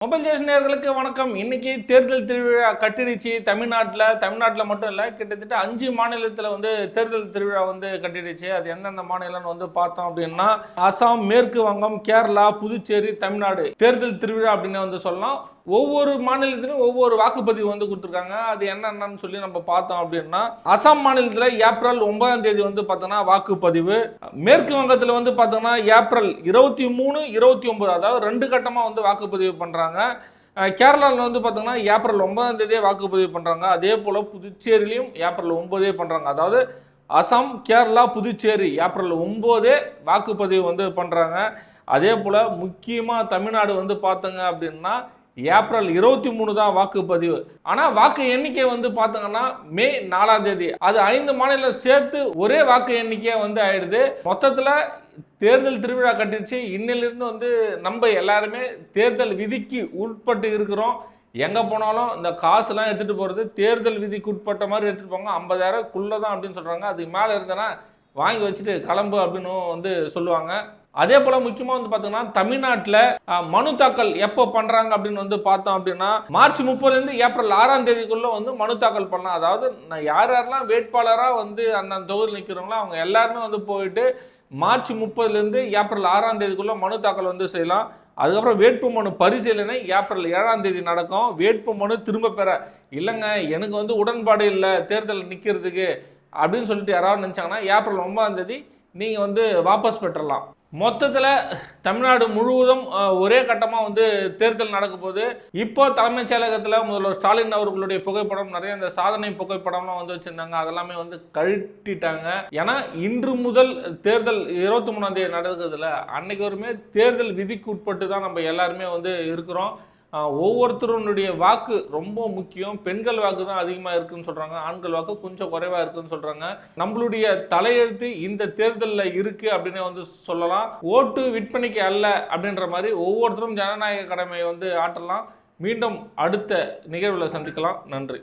Mobile ஜேஷன் நேயர்களுக்கு வணக்கம். இன்னைக்கு தேர்தல் திருவிழா கட்டிடுச்சு தமிழ்நாட்டில் மட்டும் இல்லை, கிட்டத்தட்ட 5 மாநிலத்தில் வந்து தேர்தல் திருவிழா வந்து கட்டிடுச்சு. அது எந்தெந்த மாநிலம்னு வந்து பார்த்தோம் அப்படின்னா, அசாம், மேற்கு வங்கம், கேரளா, புதுச்சேரி, தமிழ்நாடு தேர்தல் திருவிழா அப்படின்னு வந்து சொல்லலாம். ஒவ்வொரு மாநிலத்திலும் ஒவ்வொரு வாக்குப்பதிவு வந்து கொடுத்துருக்காங்க. அது என்னென்னு சொல்லி நம்ம பார்த்தோம் அப்படின்னா, அசாம் மாநிலத்தில் ஏப்ரல் 9ஆம் தேதி வந்து பார்த்தோன்னா வாக்குப்பதிவு. மேற்கு வங்கத்தில் வந்து பார்த்தோன்னா ஏப்ரல் 23, 29, அதாவது 2 கட்டமாக வந்து வாக்குப்பதிவு பண்ணுறாங்க. கேரளாவில் வந்து பார்த்தோங்கன்னா ஏப்ரல் 9ஆம் தேதியே வாக்குப்பதிவு பண்ணுறாங்க. அதே போல் புதுச்சேரியிலையும் ஏப்ரல் 9 பண்ணுறாங்க. அதாவது அசாம், கேரளா, புதுச்சேரி ஏப்ரல் 9 வாக்குப்பதிவு வந்து பண்ணுறாங்க. அதே போல் முக்கியமாக தமிழ்நாடு வந்து பார்த்தோங்க அப்படின்னா ஏப்ரல் 23 தான் வாக்குப்பதிவு. ஆனால் வாக்கு எண்ணிக்கை வந்து பார்த்தோங்கன்னா மே 4ஆம் தேதி. அது 5 மாநிலம் சேர்த்து ஒரே வாக்கு எண்ணிக்கை வந்து ஆயிடுது. மொத்தத்தில் தேர்தல் திருவிழா கட்டிடுச்சு. இன்னிலிருந்து வந்து நம்ம எல்லாருமே தேர்தல் விதிக்கு உட்பட்டு இருக்கிறோம். எங்கே போனாலும் இந்த காசுலாம் எடுத்துகிட்டு போகிறது தேர்தல் விதிக்கு உட்பட்ட மாதிரி எடுத்துகிட்டு போங்க. 50,000க்குள்ளே தான் அப்படின்னு சொல்கிறாங்க. அதுக்கு மேலே இருந்தனா வாங்கி வச்சுட்டு கிளம்பு அப்படின்னு வந்து சொல்லுவாங்க. அதே போல் முக்கியமாக வந்து பார்த்தீங்கன்னா தமிழ்நாட்டில் மனு தாக்கல் எப்போ பண்ணுறாங்க அப்படின்னு வந்து பார்த்தோம் அப்படின்னா, மார்ச் 30லேருந்து ஏப்ரல் 6ஆம் தேதிக்குள்ளே வந்து மனு தாக்கல் பண்ணலாம். அதாவது யாரெல்லாம் வேட்பாளராக வந்து அந்த தொகுதியில் நிற்கிறவங்களோ அவங்க எல்லாருமே வந்து போயிட்டு மார்ச் 30லேருந்து ஏப்ரல் 6ஆம் தேதிக்குள்ளே மனு தாக்கல் வந்து செய்யலாம். அதுக்கப்புறம் வேட்புமனு பரிசீலனை ஏப்ரல் 7ஆம் தேதி நடக்கும். வேட்புமனு திரும்ப பெற இல்லைங்க எனக்கு வந்து உடன்பாடு இல்லை தேர்தல் நிற்கிறதுக்கு அப்படின்னு சொல்லிட்டு யாராவது நினச்சாங்கன்னா ஏப்ரல் 9ஆம் தேதி நீங்கள் வந்து வாபஸ் பெற்றலாம். மொத்தத்தில் தமிழ்நாடு முழுவதும் ஒரே கட்டமாக வந்து தேர்தல் நடக்க போகுது. இப்போ தலைமைச் செயலகத்தில் முதல்வர் ஸ்டாலின் அவர்களுடைய புகைப்படம், நிறைய இந்த சாதனை புகைப்படம்லாம் வந்து வச்சுருந்தாங்க. அதெல்லாமே வந்து கழட்டிட்டாங்க. ஏன்னா இன்று முதல் தேர்தல் 23ஆம் தேதி நடக்குதுல்ல, அன்னைக்கு வரையுமே தேர்தல் விதிக்கு உட்பட்டு தான் நம்ம எல்லாருமே வந்து இருக்கிறோம். ஒவ்வொருத்தருடைய வாக்கு ரொம்ப முக்கியம். பெண்கள் வாக்கு தான் அதிகமாக இருக்குன்னு சொல்கிறாங்க, ஆண்கள் வாக்கு கொஞ்சம் குறைவாக இருக்குன்னு சொல்கிறாங்க. நம்மளுடைய தலையெழுத்து இந்த தேர்தலில் இருக்குது அப்படின்னு வந்து சொல்லலாம். ஓட்டு விற்பனைக்கு அல்ல அப்படின்ற மாதிரி ஒவ்வொருத்தரும் ஜனநாயக கடமையை வந்து ஆற்றலாம். மீண்டும் அடுத்த நிகழ்வில் சந்திக்கலாம். நன்றி.